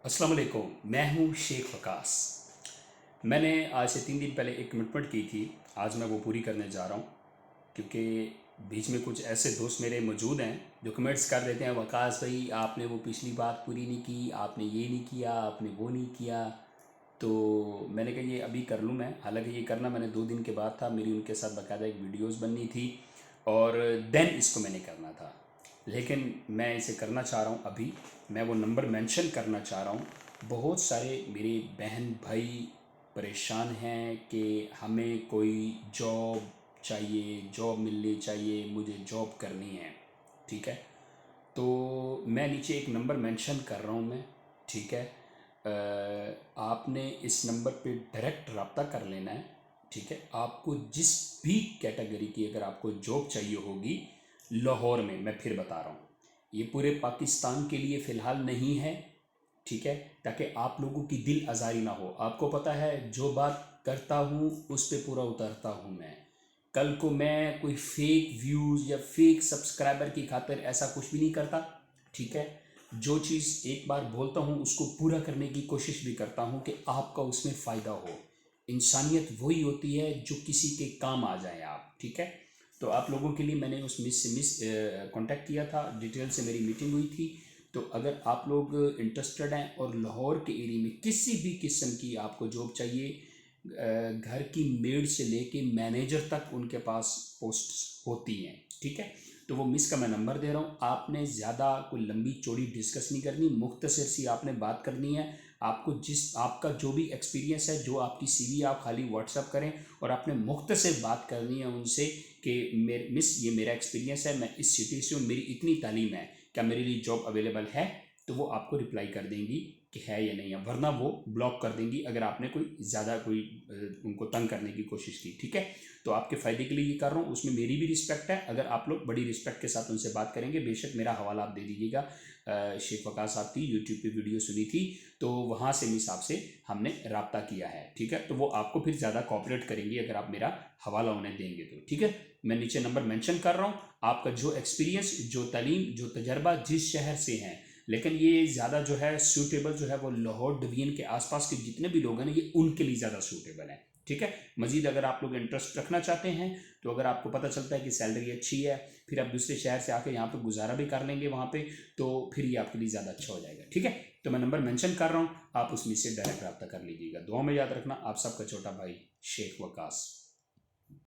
अस्सलाम वालेकुम। मैं हूँ शेख वकास। मैंने आज से 3 दिन पहले एक कमिटमेंट की थी। आज मैं वो पूरी करने जा रहा हूँ, क्योंकि बीच में कुछ ऐसे दोस्त मेरे मौजूद हैं जो कमेंट्स कर देते हैं, वकास भाई आपने वो पिछली बात पूरी नहीं की, आपने ये नहीं किया, आपने वो नहीं किया। तो मैंने कहा ये अभी कर लूँ मैं। हालांकि ये करना मैंने 2 दिन के बाद था, मेरी उनके साथ बाकायदा एक वीडियोस बननी थी और देन इसको मैंने करना था। लेकिन मैं इसे करना चाह रहा हूँ अभी। मैं वो नंबर मेंशन करना चाह रहा हूँ। बहुत सारे मेरे बहन भाई परेशान हैं कि हमें कोई जॉब चाहिए, जॉब मिलनी चाहिए, मुझे जॉब करनी है। ठीक है, तो मैं नीचे एक नंबर मेंशन कर रहा हूँ मैं। ठीक है, आपने इस नंबर पे डायरेक्ट रब्ता कर लेना है। ठीक है, आपको जिस भी कैटेगरी की अगर आपको जॉब चाहिए होगी लाहौर में, मैं फिर बता रहा हूँ, ये पूरे पाकिस्तान के लिए फ़िलहाल नहीं है। ठीक है, ताकि आप लोगों की दिल आज़ारी ना हो। आपको पता है जो बात करता हूँ उस पे पूरा उतरता हूँ मैं। कल को मैं कोई फेक व्यूज़ या फेक सब्सक्राइबर की खातिर ऐसा कुछ भी नहीं करता। ठीक है, जो चीज़ एक बार बोलता हूँ उसको पूरा करने की कोशिश भी करता हूँ कि आपका उसमें फ़ायदा हो। इंसानियत वही होती है जो किसी के काम आ जाए आप। ठीक है, तो आप लोगों के लिए मैंने उस मिस से कांटेक्ट किया था, डिटेल से मेरी मीटिंग हुई थी। तो अगर आप लोग इंटरेस्टेड हैं और लाहौर के एरिया में किसी भी किस्म की आपको जॉब चाहिए, घर की मेड से लेके मैनेजर तक उनके पास पोस्ट होती हैं। ठीक है, तो वो मिस का मैं नंबर दे रहा हूँ। आपने ज़्यादा कोई लंबी चौड़ी डिस्कस नहीं करनी, मुख्तसर सी आपने बात करनी है। आपको जिस आपका जो भी एक्सपीरियंस है, जो आपकी सीवी आप खाली व्हाट्सअप करें और आपने मुख्तसर बात करनी है उनसे कि मेरे मिस ये मेरा एक्सपीरियंस है, मैं इस सिटी से हूँ, मेरी इतनी तालीम है, क्या मेरे लिए जॉब अवेलेबल है? तो वो आपको रिप्लाई कर देंगी कि है या नहीं है, वरना वो ब्लॉक कर देंगी अगर आपने कोई ज़्यादा कोई उनको तंग करने की कोशिश की। ठीक है, तो आपके फ़ायदे के लिए ये कर रहा हूँ, उसमें मेरी भी रिस्पेक्ट है। अगर आप लोग बड़ी रिस्पेक्ट के साथ उनसे बात करेंगे, बेशक मेरा हवाला आप दे दीजिएगा। शेख वकास साहब की यूट्यूब पे वीडियो सुनी थी, तो वहाँ से मिस आपसे हमने रब्ता किया है। ठीक है, तो वो आपको फिर ज़्यादा कॉपरेट करेंगी अगर आप मेरा हवाला उन्हें देंगे तो। ठीक है, मैं नीचे नंबर मेंशन कर रहा हूँ। आपका जो एक्सपीरियंस, जो तालीम, जो तजर्बा जिस शहर से हैं, लेकिन ये ज़्यादा जो है सूटेबल जो है वो लाहौर डिवीजन के आसपास के जितने भी लोग हैं ना, ये उनके लिए ज़्यादा सूटेबल है। ठीक है, मज़ीद अगर आप लोग इंटरेस्ट रखना चाहते हैं तो अगर आपको पता चलता है कि सैलरी अच्छी है, फिर आप दूसरे शहर से आके यहाँ पे गुजारा भी कर लेंगे वहाँ पे, तो फिर ये आपके लिए ज़्यादा अच्छा हो जाएगा। ठीक है, तो मैं नंबर मेंशन कर रहा हूँ, आप उसमें से डायरेक्ट रब्ता कर लीजिएगा। दुआ में याद रखना, आप सबका छोटा भाई शेख वकास।